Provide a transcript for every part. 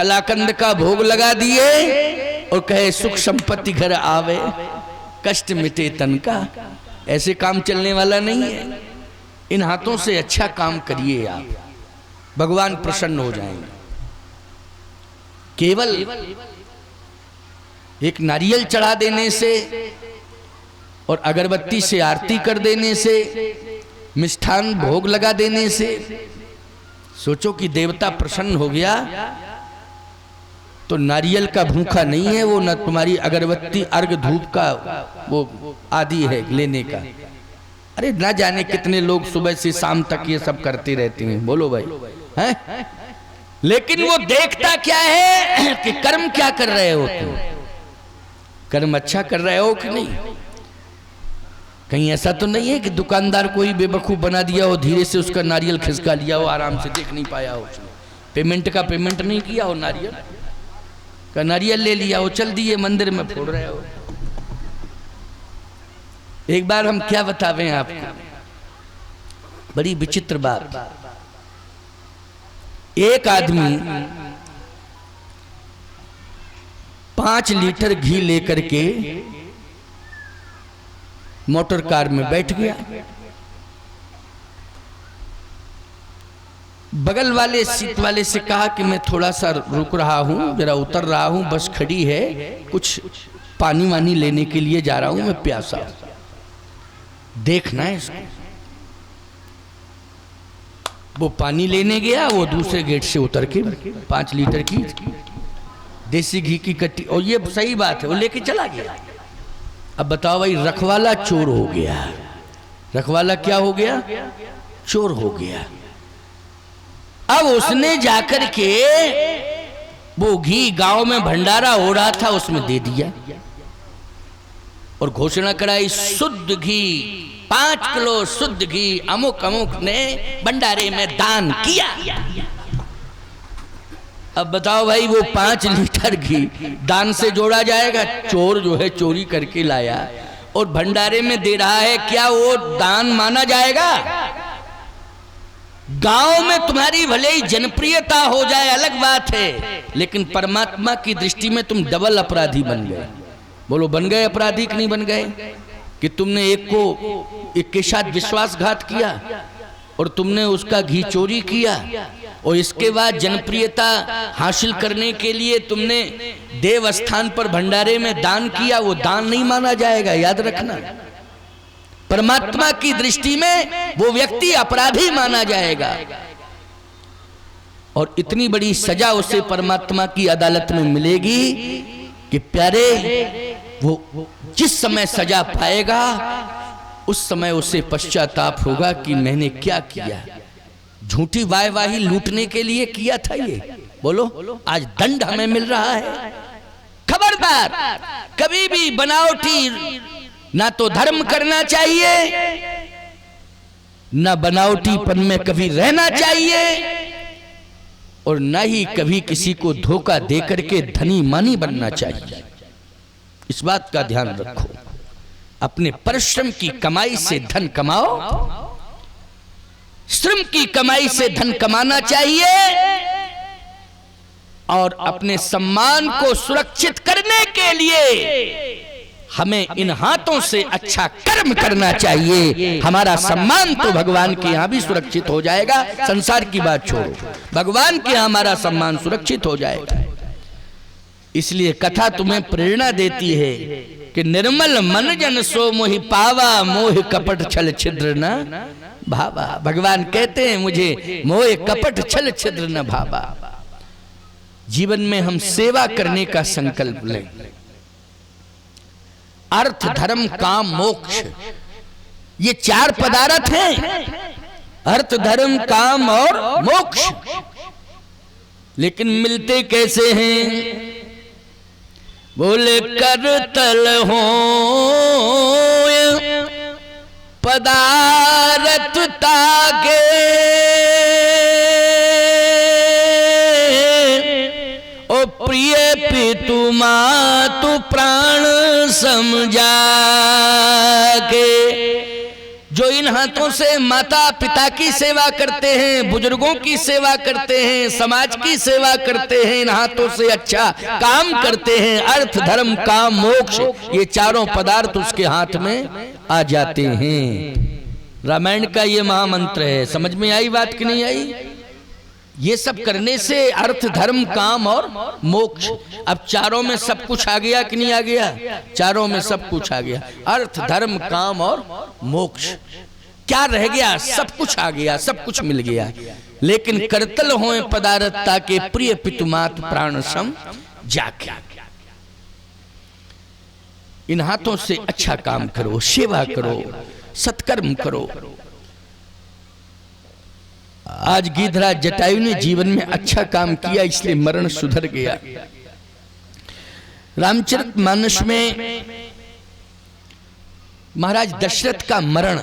कलाकंद का भोग लगा दिए और कहे सुख संपत्ति घर आवे, कष्ट मिटे तन का। ऐसे काम चलने वाला नहीं है। इन हाथों से अच्छा काम करिए आप, भगवान प्रसन्न हो जाएंगे। केवल एक नारियल चढ़ा देने से और अगरबत्ती से आरती कर देने से, मिष्ठान भोग लगा देने से सोचो कि देवता प्रसन्न हो गया, तो नारियल का भूखा नहीं है वो, न तुम्हारी अगरबत्ती अर्घ धूप का वो आदि है लेने का। अरे ना जाने कितने लोग सुबह से शाम तक ये सब करते रहते हैं, बोलो भाई हैं? लेकिन वो देखता क्या है कि कर्म क्या कर रहे हो तुम, कर्म अच्छा कर रहे हो कि नहीं। कहीं ऐसा तो नहीं है कि दुकानदार कोई बेवकूफ बना दिया हो, धीरे से उसका नारियल खिसका लिया हो, आराम से देख नहीं पाया हो, पेमेंट का पेमेंट नहीं किया हो, नारियल का नारियल ले लिया हो, चल दिए मंदिर में फोड़ रहे हो। एक बार हम क्या बतावें आपको, बड़ी विचित्र बात। एक आदमी 5 लीटर घी लेकर के मोटर कार में बैठ गया। बगल वाले सीट वाले से कहा कि मैं थोड़ा सा रुक रहा हूं, जरा उतर रहा हूं, बस खड़ी है, कुछ पानी वानी लेने के लिए जा रहा हूं, मैं प्यासा हूं, देखना है इसको। वो पानी लेने गया, वो दूसरे गेट से उतर के 5 लीटर की देसी घी की कट्टी, और ये सही बात है, वो लेके चला गया। अब बताओ भाई, रखवाला चोर हो गया। रखवाला क्या हो गया? चोर हो गया। अब उसने जाकर के वो घी गांव में भंडारा हो रहा था उसमें दे दिया और घोषणा कराई, शुद्ध घी 5 किलो शुद्ध घी अमुक अमुक ने भंडारे में दान किया। अब बताओ भाई, वो 5 लीटर घी दान से जोड़ा जाएगा? चोर जो है चोरी करके लाया और भंडारे में दे रहा है, क्या वो दान माना जाएगा? गांव में तुम्हारी भले ही जनप्रियता हो जाए अलग बात है, लेकिन परमात्मा की दृष्टि में तुम डबल अपराधी बन गए। बोलो, बन गए अपराधी कि नहीं बन गए? कि तुमने एक के साथ विश्वासघात किया और तुमने उसका घी चोरी किया, और इसके बाद जनप्रियता हासिल करने के लिए तुमने देव स्थान पर भंडारे में दान किया। वो दान नहीं माना जाएगा, याद रखना। परमात्मा की दृष्टि में वो व्यक्ति अपराधी माना जाएगा और इतनी बड़ी सजा उसे परमात्मा की अदालत में मिलेगी कि प्यारे, वो जिस समय सजा पाएगा उस समय उसे पश्चाताप होगा कि मैंने क्या किया। झूठी वाहवाही लूटने के लिए किया था ये। बोलो, आज दंड हमें मिल रहा है। खबरदार, कभी भी बनावटी ना तो धर्म करना चाहिए, ना बनावटीपन में कभी रहना चाहिए, और ना ही कभी किसी को धोखा देकर के धनी मानी बनना चाहिए। इस बात का ध्यान रखो। अपने परिश्रम की कमाई से धन कमाओ, श्रम की कमाई से धन कमाना चाहिए, और अपने सम्मान को सुरक्षित करने के लिए हमें इन हाथों से अच्छा कर्म करना चाहिए। हमारा सम्मान तो भगवान के यहाँ भी सुरक्षित हो जाएगा। संसार की बात छोड़ो, भगवान के यहाँ हमारा सम्मान सुरक्षित हो जाएगा। इसलिए कथा तुम्हें प्रेरणा देती है कि निर्मल मन जन सो मोहि पावा, मोह कपट छल छिद्र न भावा। भगवान कहते हैं, मुझे मोह कपट छल छिद्र न भावा। जीवन में हम सेवा करने का संकल्प लें। अर्थ, धर्म, काम, मोक्ष, ये 4 पदार्थ हैं। अर्थ, धर्म, काम और मोक्ष। लेकिन मिलते कैसे हैं? बोले, कर तल हो पदारथ तागे, ओ प्रिय पितु मातु प्राण समझा के। जो इन हाथों से माता पिता की सेवा करते हैं, बुजुर्गों की सेवा करते हैं, समाज की सेवा करते हैं, इन हाथों से अच्छा काम करते हैं, अर्थ धर्म काम मोक्ष ये चारों पदार्थ उसके हाथ में आ जाते हैं। रामायण का ये महामंत्र है। समझ में आई बात कि नहीं आई? ये सब करने से अर्थ धर्म काम और मोक्ष, अब चारों में सब कुछ आ गया कि नहीं आ गया? चारों में सब कुछ आ गया, अर्थ धर्म काम और मोक्ष। क्या रह गया? सब कुछ आ गया, सब कुछ मिल गया। लेकिन करतल होए पदारत्ता के प्रिय पितुमात प्राण सम जाके। इन हाथों से अच्छा काम करो, सेवा करो, सत्कर्म करो। आज गिद्धराज जटायु ने जीवन में अच्छा काम किया, इसलिए मरण सुधर गया। रामचरितमानस में महाराज दशरथ का मरण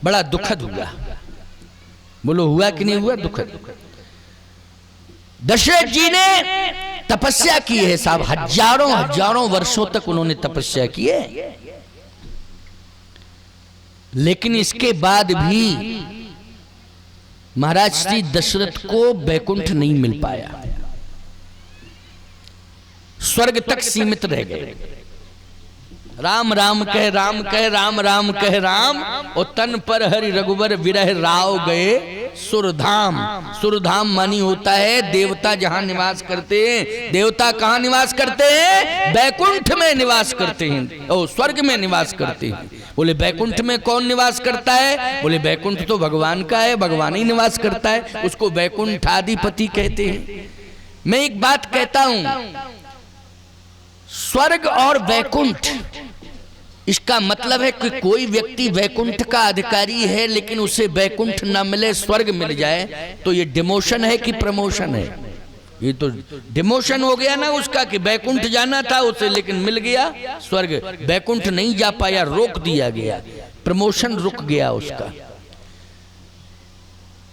बड़ा दुखद हुआ। बोलो हुआ कि नहीं हुआ? दुखद। दशरथ जी ने तपस्या की है साहब, हजारों वर्षों तक उन्होंने तपस्या की है, लेकिन इसके बाद भी महाराज श्री दशरथ को बैकुंठ नहीं मिल पाया, स्वर्ग तक सीमित रह गए। राम राम कह राम कह, राम राम कह राम, और तन पर हरि रघुवर विरह राव गए सुरधाम। सुरधाम मानी होता है देवता जहां निवास करते हैं। देवता कहां निवास करते हैं? बैकुंठ में निवास करते हैं, ओ स्वर्ग में निवास करते हैं। बोले बैकुंठ में कौन निवास करता है? बोले बैकुंठ तो भगवान का है, भगवान ही निवास करता है, उसको बैकुंठाधिपति कहते हैं। मैं एक बात कहता हूं, स्वर्ग और वैकुंठ, इसका मतलब है कि कोई व्यक्ति वैकुंठ का अधिकारी है लेकिन उसे वैकुंठ न मिले, स्वर्ग मिल जाए, तो ये डिमोशन है कि प्रमोशन है? ये तो डिमोशन हो गया ना उसका, कि वैकुंठ जाना था उसे लेकिन मिल गया स्वर्ग, वैकुंठ नहीं जा पाया, रोक दिया गया, प्रमोशन रुक गया उसका।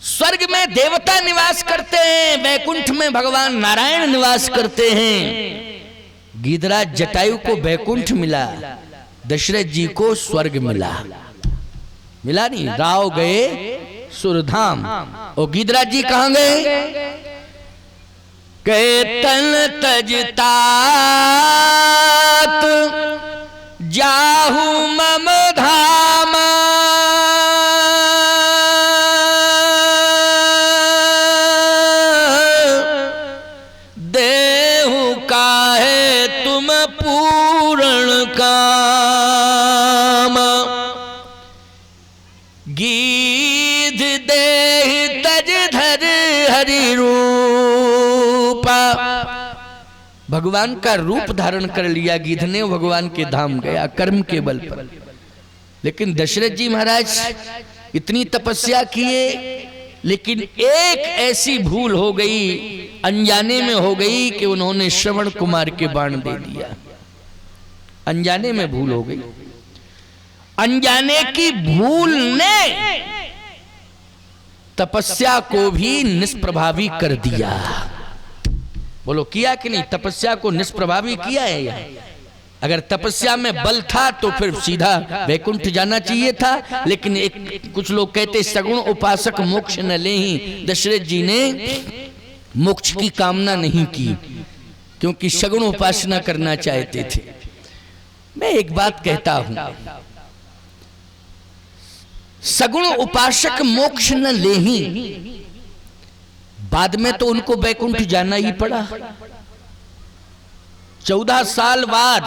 स्वर्ग में देवता निवास करते हैं, वैकुंठ में भगवान नारायण निवास करते हैं। गिद्धराज जटायु को वैकुंठ मिला, दशरथ जी को स्वर्ग मिला। मिला नहीं? राव गए सुरधाम, और गिद्धराज जी कहां गए? के तन तजतात जाहू मम धाम, देहु काहे तुम पूर्ण काम, गीध देह तज धर हरि रूपा। भगवान का रूप धारण कर लिया गिद्ध ने, भगवान के धाम गया कर्म के बल पर। लेकिन दशरथ जी महाराज इतनी तपस्या किए, लेकिन एक ऐसी भूल हो गई, अनजाने में हो गई, कि उन्होंने श्रवण कुमार के बाण दे दिया। अनजाने में भूल हो गई। अनजाने की भूल ने तपस्या को भी निष्प्रभावी कर दिया। बोलो किया कि नहीं? तपस्या को निष्प्रभावी किया है यहाँ। अगर तपस्या में बल था तो फिर सीधा वैकुंठ जाना चाहिए था, लेकिन एक कुछ लोग कहते सगुण उपासक मोक्ष न लेहि। दशरथ जी ने मोक्ष की कामना नहीं की, क्योंकि सगुण उपासना करना चाहते थे। मैं एक बात कहता हूं, सगुण उपासक मोक्ष न लेहि, बाद में तो उनको वैकुंठ जाना ही पड़ा। 14 साल बाद,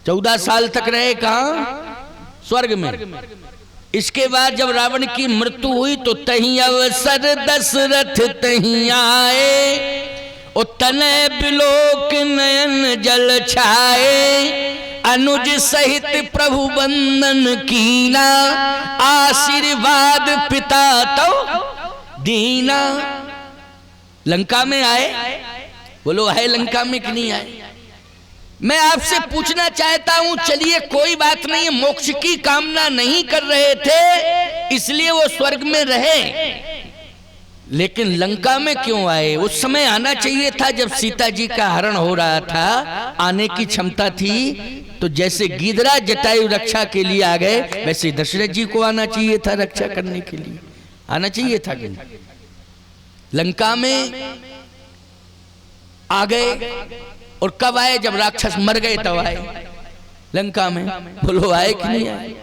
14 साल तक रहे कहां? स्वर्ग में। इसके बाद जब रावण की मृत्यु हुई तो तहीं अवसर दशरथ तहीं आए, तने बिलोक नयन जल छाए, अनुज सहित प्रभु वंदन कीना, आशीर्वाद पिता तो दीना। लंका में आए, बोलो है लंका में कि नहीं आए? मैं आपसे पूछना चाहता हूं, चलिए कोई बात नहीं, मोक्ष की कामना नहीं कर रहे थे इसलिए वो स्वर्ग में रहे, लेकिन लंका में क्यों आए? उस समय आना चाहिए था जब सीता जी का हरण हो रहा था, आने की क्षमता थी, तो जैसे गिदराज जटायु रक्षा के लिए आ गए, वैसे दशरथ जी को आना चाहिए था रक्षा करने के लिए, आना चाहिए था कि नहीं? लंका में आ गए, और कब आए? जब राक्षस मर गए तब आए लंका में। बोलो आए कि नहीं आए?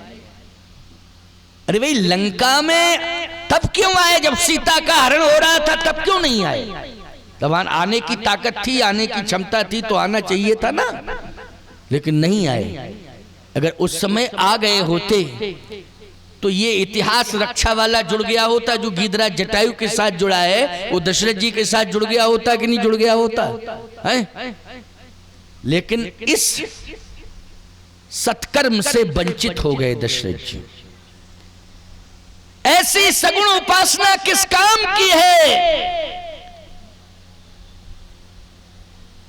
अरे भाई लंका में तब क्यों आए? जब सीता का हरण हो रहा था तब क्यों नहीं आए? तब आने की ताकत थी, आने की क्षमता थी, तो आना चाहिए था ना, लेकिन नहीं आए। अगर उस समय आ गए होते तो ये इतिहास रक्षा वाला जुड़ गया होता, जो गिदराज जटायु के साथ जुड़ा है वो दशरथ जी के साथ जुड़ गया होता कि नहीं जुड़ गया होता है? लेकिन इस सत्कर्म से वंचित हो गए दशरथ जी। ऐसी सगुण उपासना किस काम की है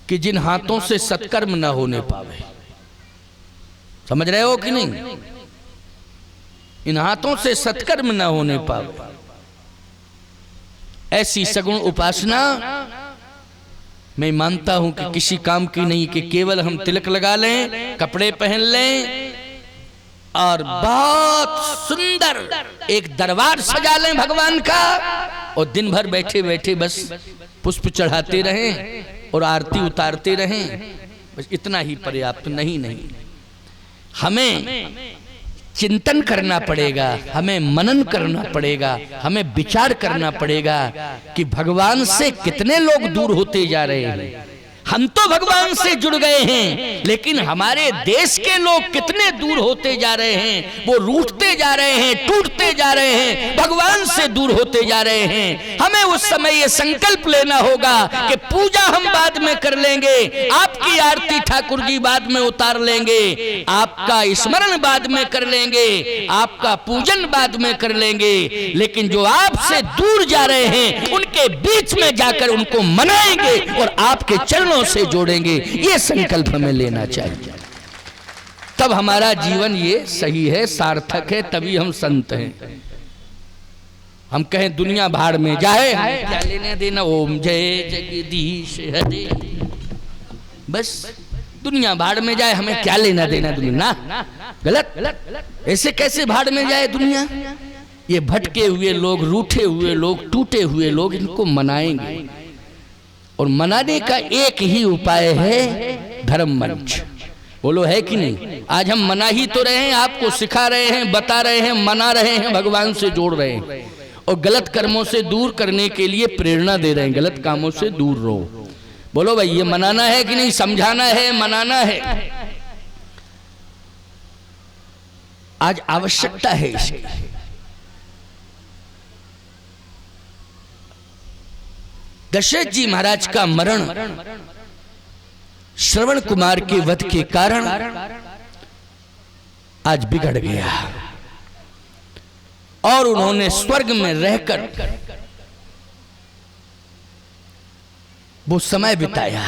कि जिन हाथों से सत्कर्म न होने पावे। समझ रहे हो कि नहीं? इन हाथों से सत्कर्म न होने पावे, ऐसी सगुण उपासना मैं मानता हूं कि किसी काम की नहीं, कि केवल हम तिलक लगा लें, कपड़े पहन लें और बहुत सुंदर एक दरबार सजा लें भगवान का, और दिन भर बैठे बैठे बस पुष्प चढ़ाते रहें और आरती उतारते रहें, बस इतना ही पर्याप्त नहीं। हमें चिंतन करना पड़ेगा, हमें मनन करना पड़ेगा, हमें विचार करना पड़ेगा कि भगवान से कितने लोग दूर होते जा रहे हैं। हम तो भगवान से जुड़ गए हैं, लेकिन हमारे देश के लोग कितने दूर होते जा रहे हैं, वो रूठते जा रहे हैं, टूटते जा रहे हैं, भगवान से दूर होते जा रहे हैं। हमें उस समय ये संकल्प लेना होगा कि पूजा हम बाद में कर लेंगे, आपकी आरती ठाकुर जी बाद में उतार लेंगे, आपका स्मरण बाद में कर लेंगे, आपका पूजन बाद में कर लेंगे, लेकिन जो आपसे दूर जा रहे हैं उनके बीच में जाकर उनको मनाएंगे और आपके चरणों से जोड़ेंगे। ये संकल्प हमें लेना चाहिए, तब हमारा जीवन ये सही है, सार्थक है, तभी हम संत हैं। हम कहें दुनिया भाड़ में जाए, क्या लेने देना, ओम जय जगदीश हरे, बस दुनिया भाड़ में जाए, हमें क्या लेना देना दुनिया ना। गलत, ऐसे कैसे भाड़ में जाए दुनिया? ये भटके हुए लोग, रूठे हुए लोग, टूटे हुए लोग, इनको मनाएंगे, और मनाने का एक ही उपाय है धर्म मंच। बोलो है कि नहीं? आज हम मना ही तो रहे हैं, आपको सिखा रहे हैं, बता रहे हैं, मना रहे हैं, भगवान से जोड़ रहे हैं, और गलत कर्मों से दूर करने के लिए प्रेरणा दे रहे हैं, गलत कामों से दूर रहो। बोलो भाई, ये मनाना है कि नहीं? समझाना है, मनाना है। आज आवश्यकता है इसकी। दशरथ जी महाराज का मरण श्रवण कुमार के वध के कारण आज बिगड़ गया, और उन्होंने स्वर्ग में रहकर वो समय बिताया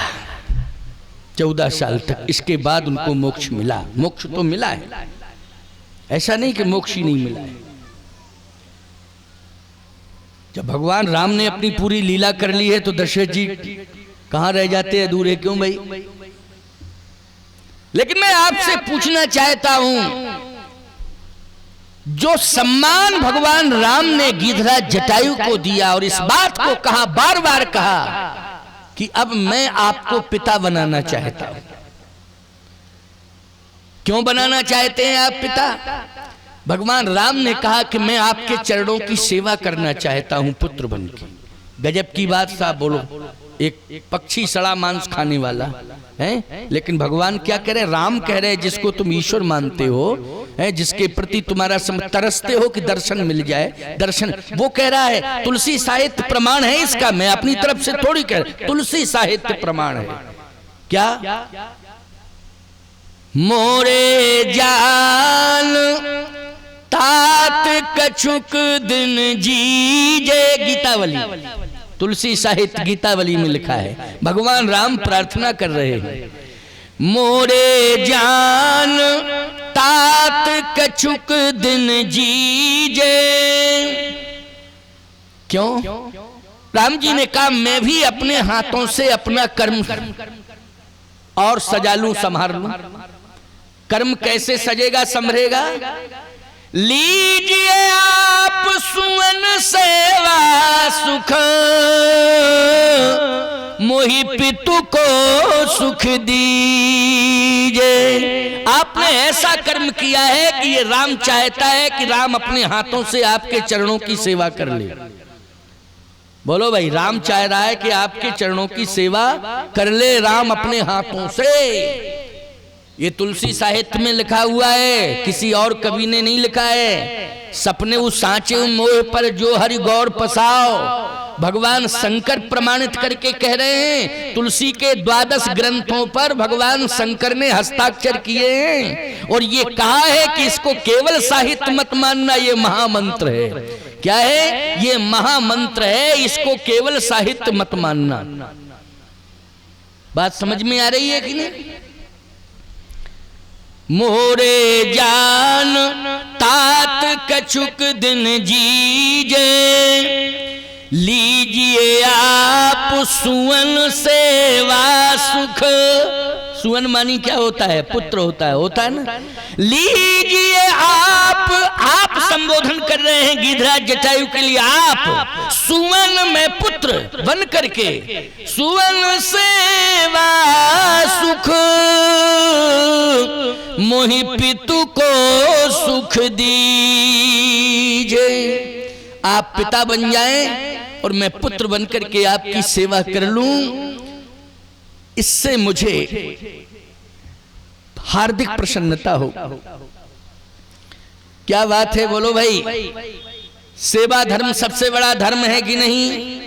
14 साल तक। इसके बाद उनको मोक्ष मिला। मोक्ष तो मिला है, ऐसा नहीं कि मोक्ष ही नहीं मिला है। जब भगवान राम ने अपनी पूरी लीला कर ली है तो दशरथ जी कहां रह जाते हैं अधूरे? क्यों भाई? लेकिन मैं आपसे पूछना चाहता हूं, जो सम्मान भगवान राम ने गिदराज जटायु को दिया, और इस बात को कहा, बार बार कहा कि अब मैं आपको पिता बनाना चाहता हूं। क्यों बनाना चाहते हैं आप पिता? भगवान राम ने कहा कि मैं आपके चरणों की सेवा करना चाहता हूं पुत्र बन के। गजब की बात साहब, बोलो, एक पक्षी सड़ा मांस खाने वाला है, लेकिन भगवान क्या कह रहे? राम कह रहे, जिसको तुम ईश्वर मानते हो, है, जिसके प्रति तुम्हारा तरसते हो कि दर्शन मिल जाए, दर्शन, वो कह रहा है। तुलसी साहित्य प्रमाण है इसका, मैं अपनी तरफ से थोड़ी कह रहा, तुलसी साहित्य प्रमाण है। क्या? मोरे जान तात कछुक दिन जीजे, गीतावली, तुलसी साहित्य गीतावली में लिखा है। भगवान राम प्रार्थना कर रहे हैं, मोरे जान तात कछुक दिन जीजे। क्यों? राम जी ने कहा मैं भी अपने हाथों से अपना कर्म और सजा लूं, संभाल लूं, कर्म कैसे सजेगा संभरेगा? लीजिए आप सुवन सेवा सुख, मोहि पितु को सुख दीजिए। आपने ऐसा कर्म किया है कि ये राम चाहता है कि राम अपने हाथों से आपके चरणों की सेवा कर ले। बोलो भाई, राम चाह रहा है कि आपके चरणों की सेवा कर ले राम अपने हाथों से। ये तुलसी साहित्य में लिखा हुआ है, किसी और कवि ने नहीं लिखा है। सपने उस सांचे मोह पर जो हरि गौर पसाओ, भगवान शंकर प्रमाणित करके कह रहे हैं। तुलसी के 12 ग्रंथों पर भगवान शंकर ने हस्ताक्षर किए हैं और ये कहा है कि इसको केवल साहित्य मत मानना, ये महामंत्र है। क्या है? ये महामंत्र है, इसको केवल साहित्य मत मानना। बात समझ में आ रही है कि नहीं? मोरे जान तात कछुक दिन जीजे, लीजिए आप सुवन सेवा सुख। सुवन मानी क्या होता है? पुत्र होता है ना। लीजिए आप संबोधन कर रहे हैं गिरिराज जटायु के लिए। आप सुवन में पुत्र बन करके सुवन सेवा सुख, मोहि पितु को सुख दीजिए। आप पिता बन जाएं और मैं पुत्र बन करके आपकी सेवा कर लूं, इससे मुझे हार्दिक प्रसन्नता हो। क्या बात है? बोलो भाई, सेवा धर्म सबसे बड़ा धर्म है कि नहीं?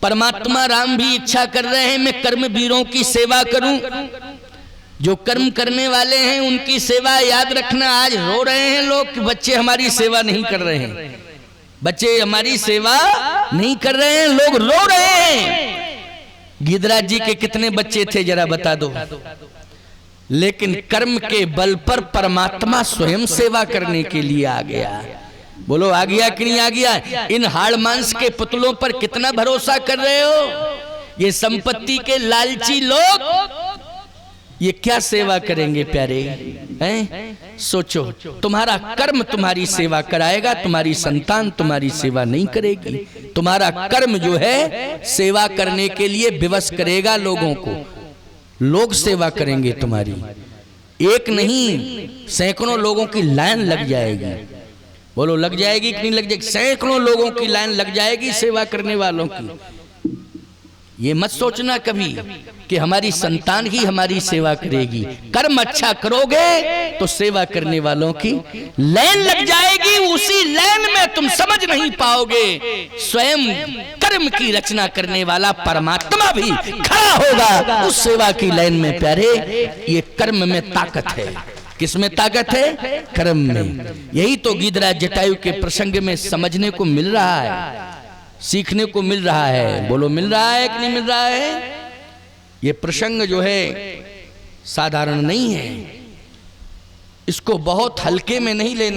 परमात्मा राम भी इच्छा कर रहे हैं मैं कर्म वीरों की सेवा करूं। जो कर्म करने वाले हैं उनकी सेवा याद रखना। आज रो रहे हैं लोग कि बच्चे हमारी सेवा नहीं कर रहे हैं, बच्चे हमारी सेवा नहीं कर रहे हैं, लोग रो रहे हैं। गिरिराज जी के कितने बच्चे थे जरा बता दो। लेकिन कर्म के बल पर परमात्मा स्वयं सेवा करने के लिए आ गया। बोलो आ गया कि नहीं आ गया? इन हाड़ मांस के पुतलों पर कितना भरोसा कर रहे हो? ये संपत्ति के लालची लोग ये क्या सेवा करेंगे प्यारे हैं? सोचो, तुम्हारा कर्म तुम्हारी सेवा कराएगा, तुम्हारी संतान तुम्हारी सेवा नहीं करेगी। तुम्हारा कर्म जो है सेवा करने के लिए विवश करेगा लोगों को। लोग सेवा करेंगे तुम्हारी, एक नहीं सैकड़ों लोगों की लाइन लग जाएगी। बोलो लग जाएगी कि नहीं लग जाएगी? सैकड़ों लोगों की लाइन लग जाएगी सेवा करने वालों की। ये मत सोचना कभी कि हमारी संतान ही हमारी सेवा करेगी। कर्म अच्छा करोगे तो सेवा करने वालों की लाइन लग जाएगी। उसी लाइन में तुम समझ नहीं पाओगे, स्वयं कर्म की रचना करने वाला परमात्मा भी खड़ा होगा उस सेवा की लाइन में। प्यारे, ये कर्म में ताकत है। किसमें ताकत है? कर्म में। यही तो गिरिराज जटायु के प्रसंग में समझने को मिल रहा है, सीखने को मिल रहा है। बोलो मिल रहा है कि नहीं मिल रहा है? ये प्रसंग जो है साधारण नहीं है, इसको बहुत हल्के में नहीं लेना।